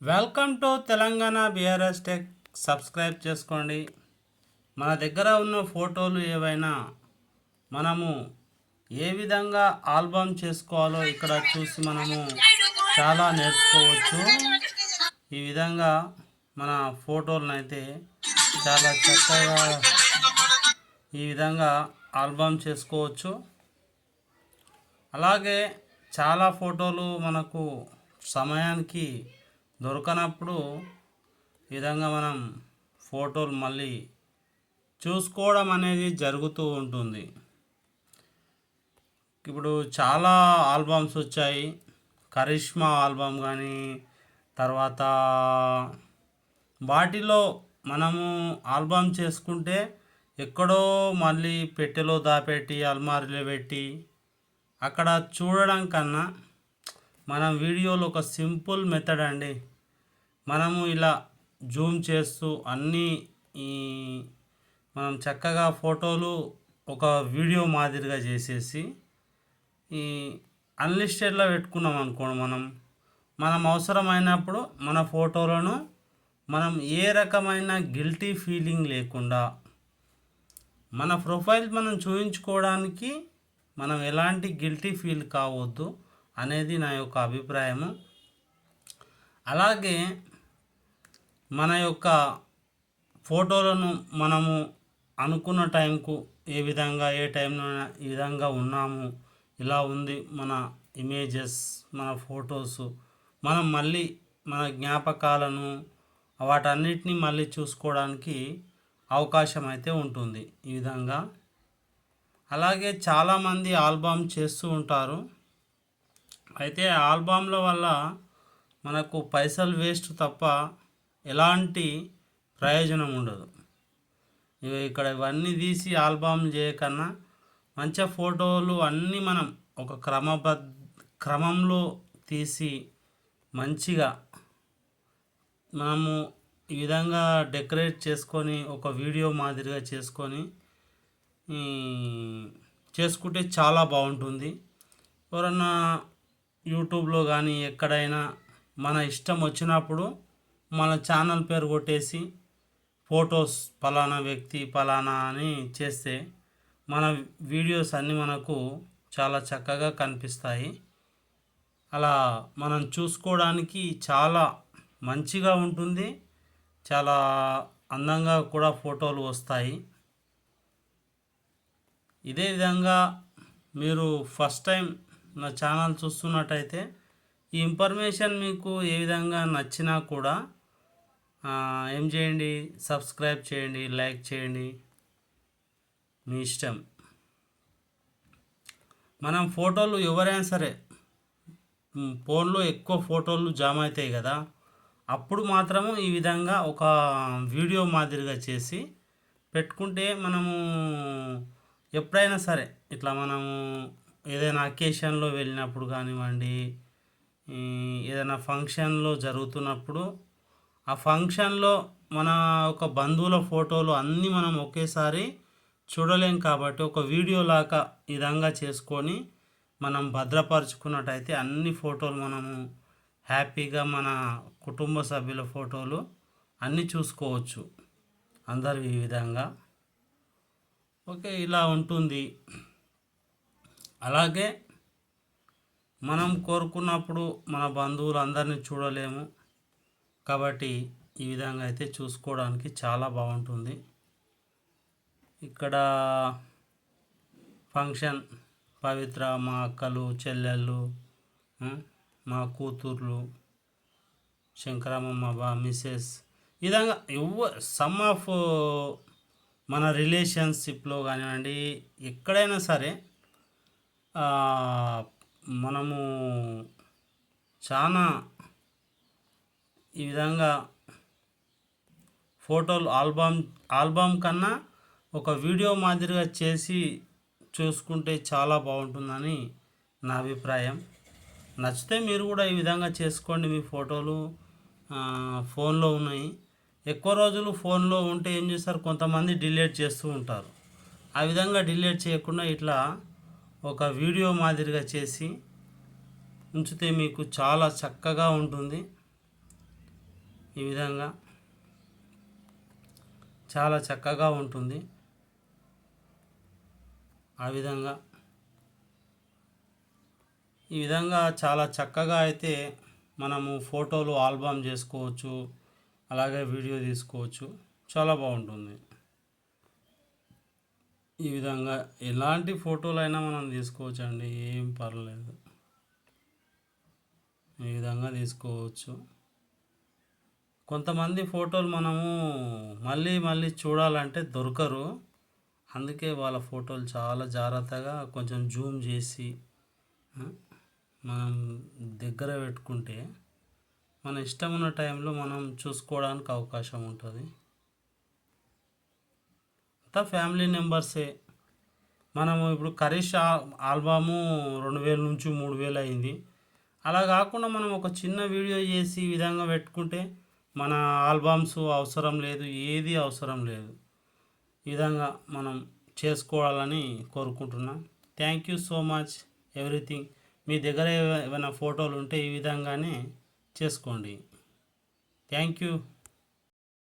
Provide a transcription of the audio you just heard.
Welcome to Telangana BRS tech. Subscribe చేసుకోండి. మన దగ్గర ఉన్న ఫోటోలు ఏవైనా మనము ఏ విధంగా ఆల్బమ్ చేసుకోవాలో ఇక్కడ చూసి మనము చాలా నేర్చుకోవచ్చు. ఈ విధంగా మన ఫోటోలను అయితే చాలా చక్కగా ఈ విధంగా ఆల్బమ్ చేసుకోవచ్చు. అలాగే చాలా ఫోటోలు మనకు సమయానికి దొరకనప్పుడు ఈ విధంగా మనం ఫోటోలు మళ్ళీ చూసుకోవడం అనేది జరుగుతూ ఉంటుంది. ఇప్పుడు చాలా ఆల్బమ్స్ వచ్చాయి. కరిష్మా ఆల్బమ్ కానీ తర్వాత వాటిలో మనము ఆల్బమ్ చేసుకుంటే ఎక్కడో మళ్ళీ పెట్టెలో దాపెట్టి అల్మారీలో పెట్టి అక్కడ చూడడం కన్నా మనం వీడియోలో ఒక సింపుల్ మెథడ్ అండి. మనము ఇలా జూమ్ చేస్తూ అన్నీ మనం చక్కగా ఫోటోలు ఒక వీడియో మాదిరిగా చేసేసి ఈ అన్లిస్టెడ్లో పెట్టుకున్నాం అనుకోండి. మనం అవసరమైనప్పుడు మన ఫోటోలను మనం ఏ రకమైన గిల్టీ ఫీలింగ్ లేకుండా మన ప్రొఫైల్ మనం చూపించుకోవడానికి మనం ఎలాంటి గిల్టీ ఫీల్ కావద్దు అనేది నా యొక్క అభిప్రాయము. అలాగే మన యొక్క ఫోటోలను మనము అనుకున్న టైంకు ఏ టైంలో ఈ విధంగా ఉన్నాము, ఇలా ఉంది మన ఇమేజెస్, మన ఫొటోస్, మనం మళ్ళీ మన జ్ఞాపకాలను వాటన్నిటిని మళ్ళీ చూసుకోవడానికి అవకాశం అయితే ఉంటుంది ఈ విధంగా. అలాగే చాలామంది ఆల్బమ్ చేస్తూ ఉంటారు. అయితే ఆల్బమ్ల వల్ల మనకు పైసలు వేస్ట్ తప్ప ఎలాంటి ప్రయోజనం ఉండదు. ఇక్కడ ఇవన్నీ తీసి ఆల్బమ్ చేయకన్నా మంచి ఫోటోలు అన్నీ మనం ఒక క్రమంలో తీసి మంచిగా మనము ఈ విధంగా డెకరేట్ చేసుకొని ఒక వీడియో మాదిరిగా చేసుకుంటే చాలా బాగుంటుంది. ఎవరన్నా యూట్యూబ్లో కానీ ఎక్కడైనా మన ఇష్టం వచ్చినప్పుడు మన ఛానల్ పేరు కొట్టేసి ఫొటోస్ పలానా వ్యక్తి పలానా అని చేస్తే మన వీడియోస్ అన్నీ మనకు చాలా చక్కగా కనిపిస్తాయి. అలా మనం చూసుకోవడానికి చాలా మంచిగా ఉంటుంది. చాలా అందంగా కూడా ఫోటోలు వస్తాయి. ఇదే విధంగా మీరు ఫస్ట్ టైం నా ఛానల్ చూస్తున్నట్టయితే ఈ ఇన్ఫర్మేషన్ మీకు ఏ విధంగా నచ్చినా కూడా ఏం చేయండి, సబ్స్క్రైబ్ చేయండి, లైక్ చేయండి, మీ ఇష్టం. మనం ఫోటోలు ఎవరైనా సరే ఫోన్లో ఎక్కువ ఫోటోలు జామ అవుతాయి కదా, అప్పుడు మాత్రము ఈ విధంగా ఒక వీడియో మాదిరిగా చేసి పెట్టుకుంటే మనము ఎప్పుడైనా సరే ఇట్లా మనము ఏదైనా అకేషన్లో వెళ్ళినప్పుడు కానివ్వండి, ఏదైనా ఫంక్షన్లో జరుగుతున్నప్పుడు ఆ ఫంక్షన్లో మన ఒక బంధువుల ఫోటోలు అన్నీ మనం ఒకేసారి చూడలేం కాబట్టి ఒక వీడియో లాగా ఈ విధంగా చేసుకొని మనం భద్రపరుచుకున్నట్టయితే అన్ని ఫోటోలు మనము హ్యాపీగా మన కుటుంబ సభ్యుల ఫోటోలు అన్నీ చూసుకోవచ్చు అందరు ఈ విధంగా. ఓకే, ఇలా ఉంటుంది. అలాగే మనం కోరుకున్నప్పుడు మన బంధువులు అందరినీ చూడలేము కాబట్టి ఈ విధంగా అయితే చూసుకోవడానికి చాలా బాగుంటుంది. ఇక్కడ ఫంక్షన్ పవిత్ర, మా అక్కలు చెల్లెళ్ళు, మా కూతుర్లు, శంకరమ్మ మిస్సెస్, ఈ విధంగా సమ్ ఆఫ్ మన రిలేషన్షిప్లో కానివ్వండి ఎక్కడైనా సరే మనము చాలా ఈ విధంగా ఫోటోలు ఆల్బమ్ కన్నా ఒక వీడియో మాదిరిగా చేసి చూసుకుంటే చాలా బాగుంటుందని నా అభిప్రాయం. నచ్చితే మీరు కూడా ఈ విధంగా చేసుకోండి. మీ ఫోటోలు ఫోన్లో ఉన్నాయి. ఎక్కువ రోజులు ఫోన్లో ఉంటే ఏం చేస్తారు, కొంతమంది డిలీట్ చేస్తూ ఉంటారు. ఆ విధంగా డిలీట్ చేయకుండా ఇట్లా ఒక వీడియో మాదిరిగా చేసి ఉంచితే మీకు చాలా చక్కగా ఉంటుంది. ఈ విధంగా చాలా చక్కగా ఉంటుంది. ఈ విధంగా చాలా చక్కగా అయితే మనము ఫోటోలు ఆల్బమ్ చేసుకోవచ్చు, అలాగే వీడియో తీసుకోవచ్చు. చాలా బాగుంటుంది. ఈ విధంగా ఎలాంటి ఫోటోలైనా మనం తీసుకోవచ్చు అండి, ఏం పర్లేదు. ఈ విధంగా తీసుకోవచ్చు. కొంతమంది ఫోటోలు మనము మళ్ళీ మళ్ళీ చూడాలంటే దొరకరు. అందుకే వాళ్ళ ఫోటోలు చాలా జాగ్రత్తగా కొంచెం జూమ్ చేసి మనం దగ్గర పెట్టుకుంటే మన ఇష్టం ఉన్న టైంలో మనం చూసుకోవడానికి అవకాశం ఉంటుంది. అంతా ఫ్యామిలీ మెంబర్సే. మనము ఇప్పుడు కరీష్ ఆల్బము 2000 నుంచి 3000 అయింది. అలా కాకుండా మనం ఒక చిన్న వీడియో చేసి ఈ విధంగా పెట్టుకుంటే మన ఆల్బమ్స్ అవసరం లేదు, ఏది అవసరం లేదు. ఈ విధంగా మనం చేసుకోవాలని కోరుకుంటున్నాం. Thank you so much everything. మీ దగ్గర ఏమైనా ఫోటోలు ఉంటే ఈ విధంగానే చేసుకోండి. Thank you.